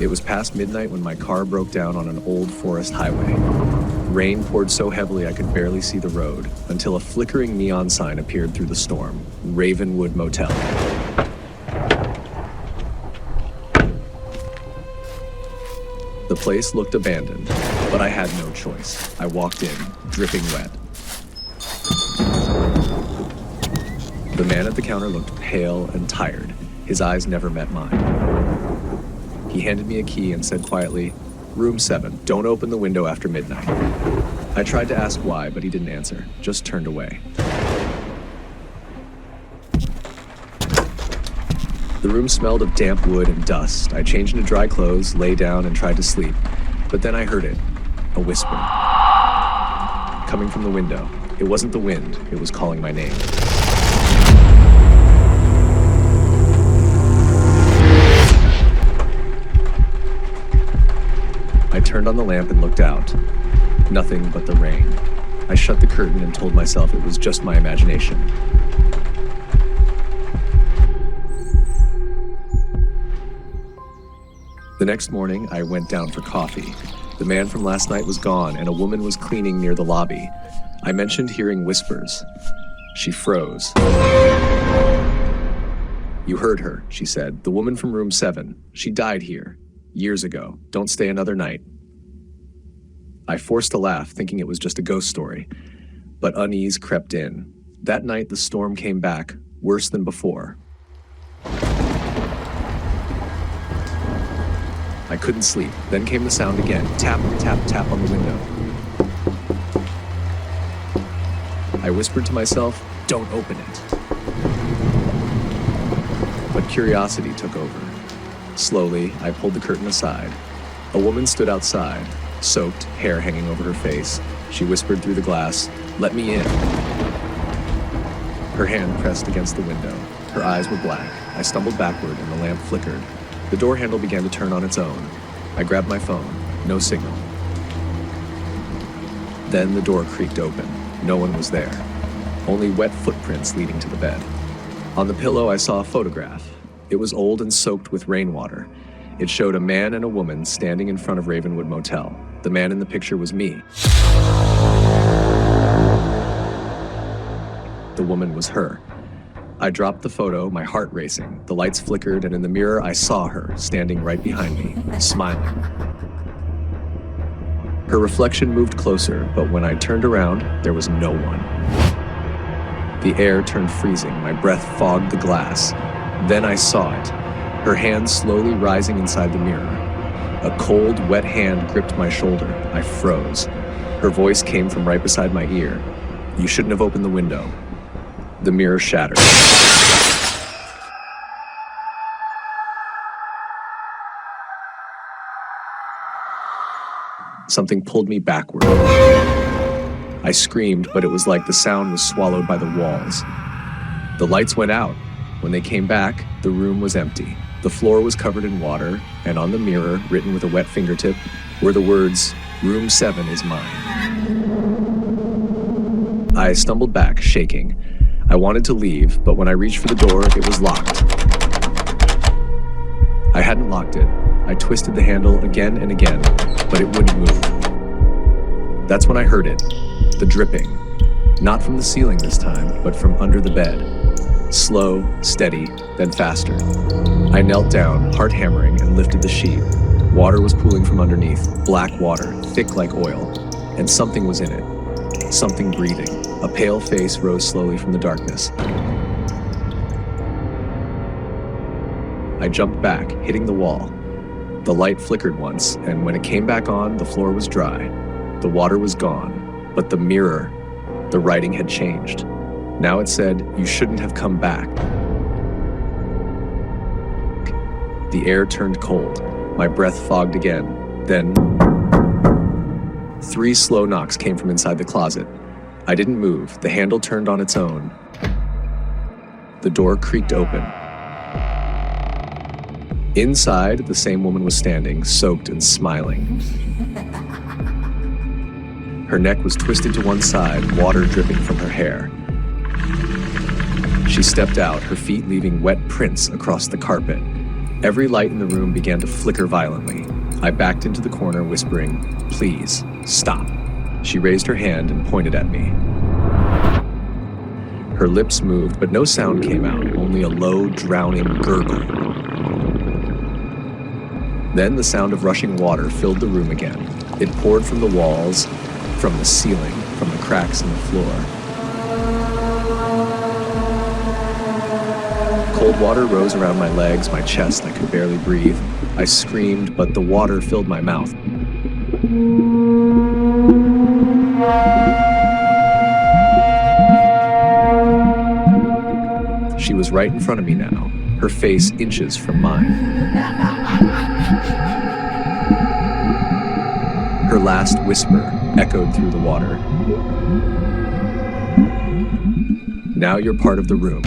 It was past midnight when my car broke down on an old forest highway. Rain poured so heavily I could barely see the road, until a flickering neon sign appeared through the storm. Ravenwood Motel. The place looked abandoned, but I had no choice. I walked in, dripping wet. The man at the counter looked pale and tired. His eyes never met mine. He handed me a key and said quietly, "Room 7, don't open the window after midnight." I tried to ask why, but he didn't answer, just turned away. The room smelled of damp wood and dust. I changed into dry clothes, lay down, and tried to sleep. But then I heard it, a whisper. Coming from the window. It wasn't the wind, it was calling my name. I turned on the lamp and looked out. Nothing but the rain. I shut the curtain and told myself it was just my imagination. The next morning, I went down for coffee. The man from last night was gone, and a woman was cleaning near the lobby. I mentioned hearing whispers. She froze. "You heard her," she said. "The woman from room 7. She died here. Years ago. Don't stay another night." I forced a laugh, thinking it was just a ghost story. But unease crept in. That night, the storm came back, worse than before. I couldn't sleep. Then came the sound again. Tap, tap, tap on the window. I whispered to myself, "Don't open it." But curiosity took over. Slowly, I pulled the curtain aside. A woman stood outside, soaked, hair hanging over her face. She whispered through the glass, "Let me in." Her hand pressed against the window. Her eyes were black. I stumbled backward and the lamp flickered. The door handle began to turn on its own. I grabbed my phone. No signal. Then the door creaked open. No one was there. Only wet footprints leading to the bed. On the pillow, I saw a photograph. It was old and soaked with rainwater. It showed a man and a woman standing in front of Ravenwood Motel. The man in the picture was me. The woman was her. I dropped the photo, my heart racing. The lights flickered, and in the mirror, I saw her standing right behind me, smiling. Her reflection moved closer, but when I turned around, there was no one. The air turned freezing. My breath fogged the glass. Then I saw it, her hand slowly rising inside the mirror. A cold, wet hand gripped my shoulder. I froze. Her voice came from right beside my ear. "You shouldn't have opened the window." The mirror shattered. Something pulled me backward. I screamed, but it was like the sound was swallowed by the walls. The lights went out. When they came back, the room was empty. The floor was covered in water, and on the mirror, written with a wet fingertip, were the words, "Room 7 is mine." I stumbled back, shaking. I wanted to leave, but when I reached for the door, it was locked. I hadn't locked it. I twisted the handle again and again, but it wouldn't move. That's when I heard it, the dripping. Not from the ceiling this time, but from under the bed. Slow, steady, then faster. I knelt down, heart hammering, and lifted the sheet. Water was pooling from underneath, black water, thick like oil, and something was in it. Something breathing. A pale face rose slowly from the darkness. I jumped back, hitting the wall. The light flickered once, and when it came back on, the floor was dry. The water was gone, but the mirror, the writing had changed. Now it said, "You shouldn't have come back." The air turned cold. My breath fogged again. Then 3 slow knocks came from inside the closet. I didn't move. The handle turned on its own. The door creaked open. Inside, the same woman was standing, soaked and smiling. Her neck was twisted to one side, water dripping from her hair. She stepped out, her feet leaving wet prints across the carpet. Every light in the room began to flicker violently. I backed into the corner, whispering, "Please, stop." She raised her hand and pointed at me. Her lips moved, but no sound came out, only a low, drowning gurgle. Then the sound of rushing water filled the room again. It poured from the walls, from the ceiling, from the cracks in the floor. Cold water rose around my legs, my chest. I could barely breathe. I screamed, but the water filled my mouth. She was right in front of me now, her face inches from mine. Her last whisper echoed through the water. "Now you're part of the room."